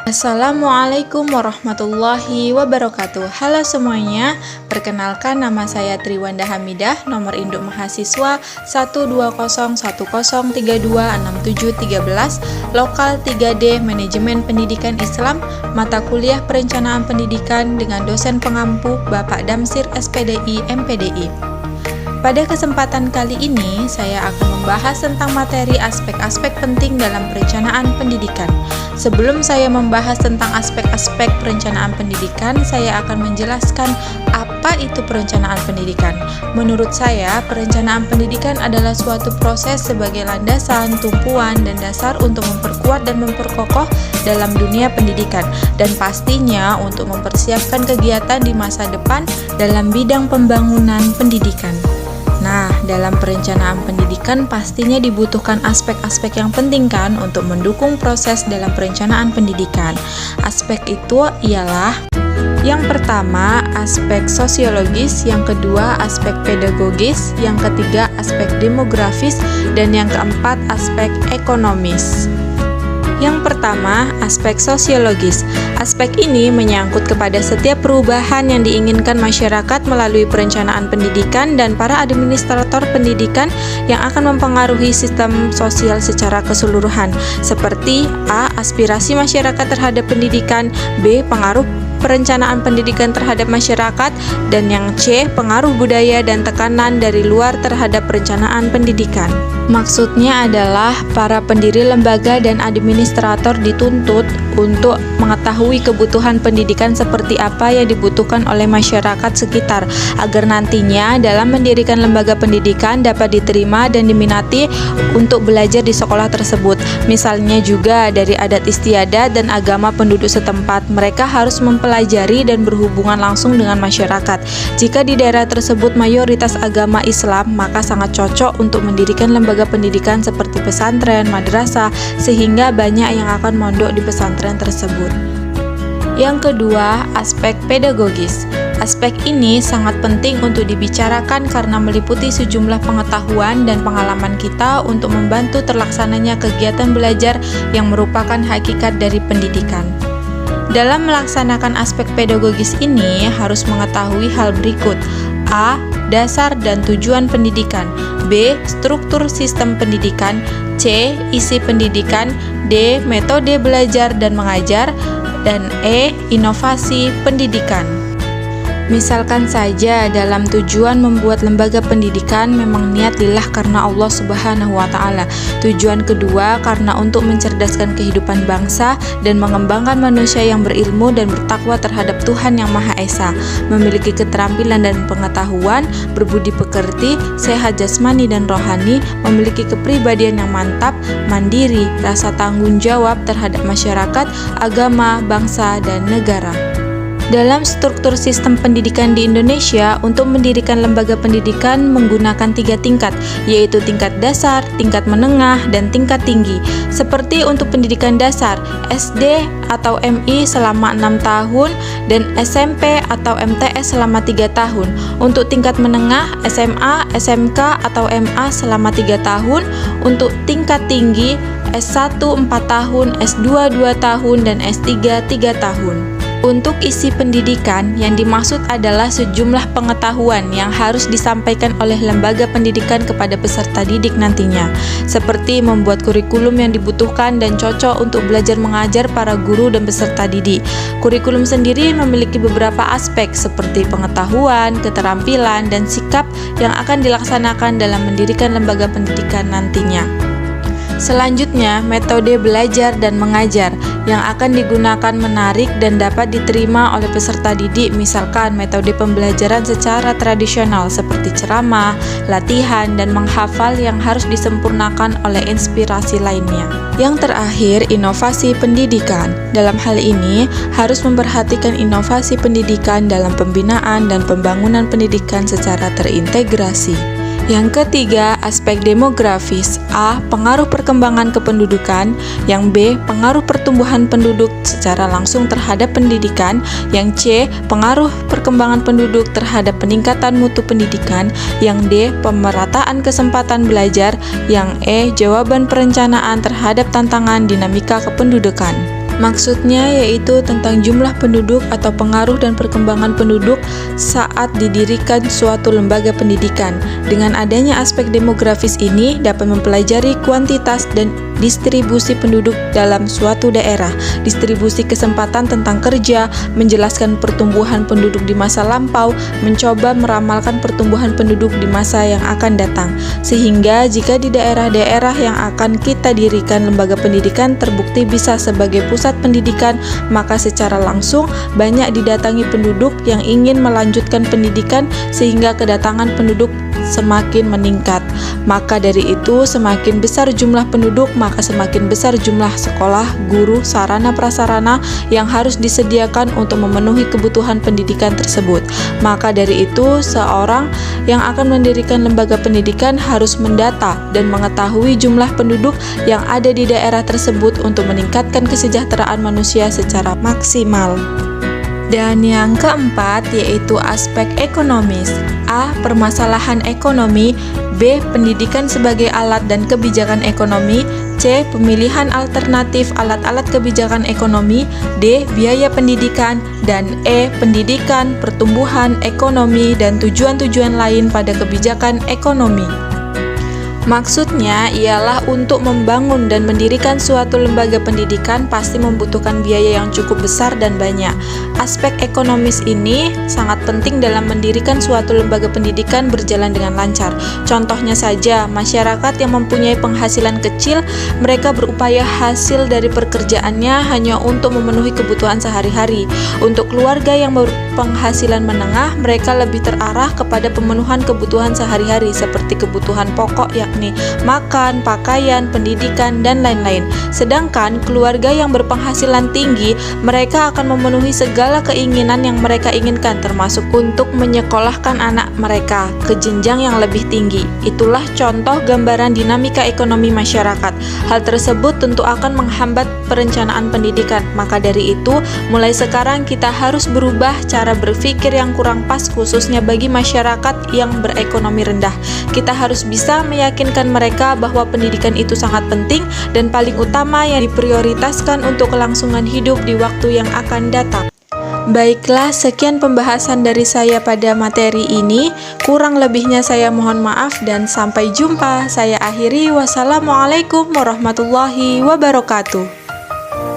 Assalamualaikum warahmatullahi wabarakatuh. Halo semuanya, perkenalkan nama saya Triwanda Hamidah, nomor induk mahasiswa 12010326713, lokal 3D Manajemen Pendidikan Islam, mata kuliah Perencanaan Pendidikan dengan dosen pengampu Bapak Damsir SPDI MPDI. Pada kesempatan kali ini, saya akan membahas tentang materi aspek-aspek penting dalam perencanaan pendidikan. Sebelum saya membahas tentang aspek-aspek perencanaan pendidikan, saya akan menjelaskan apa itu perencanaan pendidikan. Menurut saya, perencanaan pendidikan adalah suatu proses sebagai landasan, tumpuan, dan dasar untuk memperkuat dan memperkokoh dalam dunia pendidikan, dan pastinya untuk mempersiapkan kegiatan di masa depan dalam bidang pembangunan pendidikan. Nah, dalam perencanaan pendidikan pastinya dibutuhkan aspek-aspek yang penting kan untuk mendukung proses dalam perencanaan pendidikan. Aspek itu ialah yang pertama, aspek sosiologis, yang kedua, aspek pedagogis, yang ketiga, aspek demografis, dan yang keempat, aspek ekonomis. Yang pertama, aspek sosiologis. Aspek ini menyangkut kepada setiap perubahan yang diinginkan masyarakat melalui perencanaan pendidikan dan para administrator pendidikan yang akan mempengaruhi sistem sosial secara keseluruhan, seperti A. Aspirasi masyarakat terhadap pendidikan, B. Pengaruh perencanaan pendidikan terhadap masyarakat, dan yang C. Pengaruh budaya dan tekanan dari luar terhadap perencanaan pendidikan. Maksudnya adalah para pendiri lembaga dan administrator dituntut untuk mengetahui kebutuhan pendidikan seperti apa yang dibutuhkan oleh masyarakat sekitar, agar nantinya dalam mendirikan lembaga pendidikan dapat diterima dan diminati untuk belajar di sekolah tersebut. Misalnya juga dari adat istiadat dan agama penduduk setempat, mereka harus mempelajari dan berhubungan langsung dengan masyarakat. Jika di daerah tersebut mayoritas agama Islam, maka sangat cocok untuk mendirikan lembaga pendidikan seperti pesantren, madrasah, sehingga banyak yang akan mondok di pesantren tersebut. Yang kedua, aspek pedagogis. Aspek ini sangat penting untuk dibicarakan karena meliputi sejumlah pengetahuan dan pengalaman kita untuk membantu terlaksananya kegiatan belajar yang merupakan hakikat dari pendidikan. Dalam melaksanakan aspek pedagogis ini harus mengetahui hal berikut: A. Dasar dan tujuan pendidikan, B. Struktur sistem pendidikan, C. Isi pendidikan, D. Metode belajar dan mengajar, dan E. Inovasi pendidikan. Misalkan saja dalam tujuan membuat lembaga pendidikan memang niat lillah karena Allah Subhanahu wa Ta'ala. Tujuan kedua karena untuk mencerdaskan kehidupan bangsa dan mengembangkan manusia yang berilmu dan bertakwa terhadap Tuhan Yang Maha Esa, memiliki keterampilan dan pengetahuan, berbudi pekerti, sehat jasmani dan rohani, memiliki kepribadian yang mantap, mandiri, rasa tanggung jawab terhadap masyarakat, agama, bangsa, dan negara. Dalam struktur sistem pendidikan di Indonesia, untuk mendirikan lembaga pendidikan menggunakan 3 tingkat, yaitu tingkat dasar, tingkat menengah, dan tingkat tinggi. Seperti untuk pendidikan dasar, SD atau MI selama 6 tahun, dan SMP atau MTS selama 3 tahun. Untuk tingkat menengah, SMA, SMK, atau MA selama 3 tahun. Untuk tingkat tinggi, S1 4 tahun, S2 2 tahun, dan S3 3 tahun. Untuk isi pendidikan, yang dimaksud adalah sejumlah pengetahuan yang harus disampaikan oleh lembaga pendidikan kepada peserta didik nantinya, seperti membuat kurikulum yang dibutuhkan dan cocok untuk belajar mengajar para guru dan peserta didik. Kurikulum sendiri memiliki beberapa aspek seperti pengetahuan, keterampilan, dan sikap yang akan dilaksanakan dalam mendirikan lembaga pendidikan nantinya. Selanjutnya, metode belajar dan mengajar yang akan digunakan menarik dan dapat diterima oleh peserta didik, misalkan metode pembelajaran secara tradisional seperti ceramah, latihan, dan menghafal yang harus disempurnakan oleh inspirasi lainnya. Yang terakhir, inovasi pendidikan. Dalam hal ini, harus memperhatikan inovasi pendidikan dalam pembinaan dan pembangunan pendidikan secara terintegrasi. Yang ketiga, aspek demografis. A. Pengaruh perkembangan kependudukan. Yang B. Pengaruh pertumbuhan penduduk secara langsung terhadap pendidikan. Yang C. Pengaruh perkembangan penduduk terhadap peningkatan mutu pendidikan. Yang D. Pemerataan kesempatan belajar. Yang E. Jawaban perencanaan terhadap tantangan dinamika kependudukan. Maksudnya yaitu tentang jumlah penduduk atau pengaruh dan perkembangan penduduk saat didirikan suatu lembaga pendidikan. Dengan adanya aspek demografis ini dapat mempelajari kuantitas dan distribusi penduduk dalam suatu daerah, distribusi kesempatan tentang kerja, menjelaskan pertumbuhan penduduk di masa lampau, mencoba meramalkan pertumbuhan penduduk di masa yang akan datang. Sehingga jika di daerah-daerah yang akan kita dirikan lembaga pendidikan terbukti bisa sebagai pusat pendidikan, maka secara langsung banyak didatangi penduduk yang ingin melanjutkan pendidikan sehingga kedatangan penduduk semakin meningkat. Maka dari itu, semakin besar jumlah penduduk, maka semakin besar jumlah sekolah, guru, sarana prasarana yang harus disediakan untuk memenuhi kebutuhan pendidikan tersebut. Maka dari itu, seorang yang akan mendirikan lembaga pendidikan harus mendata dan mengetahui jumlah penduduk yang ada di daerah tersebut untuk meningkatkan kesejahteraan manusia secara maksimal. Dan yang keempat yaitu aspek ekonomis. A. Permasalahan ekonomi. B. Pendidikan sebagai alat dan kebijakan ekonomi. C. Pemilihan alternatif alat-alat kebijakan ekonomi. D. Biaya pendidikan. Dan E. Pendidikan, pertumbuhan, ekonomi, dan tujuan-tujuan lain pada kebijakan ekonomi. Maksudnya ialah untuk membangun dan mendirikan suatu lembaga pendidikan pasti membutuhkan biaya yang cukup besar dan banyak. Aspek ekonomis ini sangat penting dalam mendirikan suatu lembaga pendidikan berjalan dengan lancar. Contohnya saja, masyarakat yang mempunyai penghasilan kecil, mereka berupaya hasil dari pekerjaannya hanya untuk memenuhi kebutuhan sehari-hari. Untuk keluarga yang berpenghasilan menengah, mereka lebih terarah kepada pemenuhan kebutuhan sehari-hari seperti kebutuhan pokok yakni makan, pakaian, pendidikan, dan lain-lain. Sedangkan keluarga yang berpenghasilan tinggi, mereka akan memenuhi segala keinginan yang mereka inginkan, termasuk untuk menyekolahkan anak mereka ke jenjang yang lebih tinggi. Itulah contoh gambaran dinamika ekonomi masyarakat. Hal tersebut tentu akan menghambat perencanaan pendidikan. Maka dari itu, mulai sekarang kita harus berubah cara berpikir yang kurang pas, khususnya bagi masyarakat yang berekonomi rendah. Kita harus bisa meyakinkan mereka bahwa pendidikan itu sangat penting dan paling utama yang diprioritaskan untuk kelangsungan hidup di waktu yang akan datang. Baiklah, sekian pembahasan dari saya pada materi ini. Kurang lebihnya saya mohon maaf dan sampai jumpa. Saya akhiri. Wassalamualaikum warahmatullahi wabarakatuh.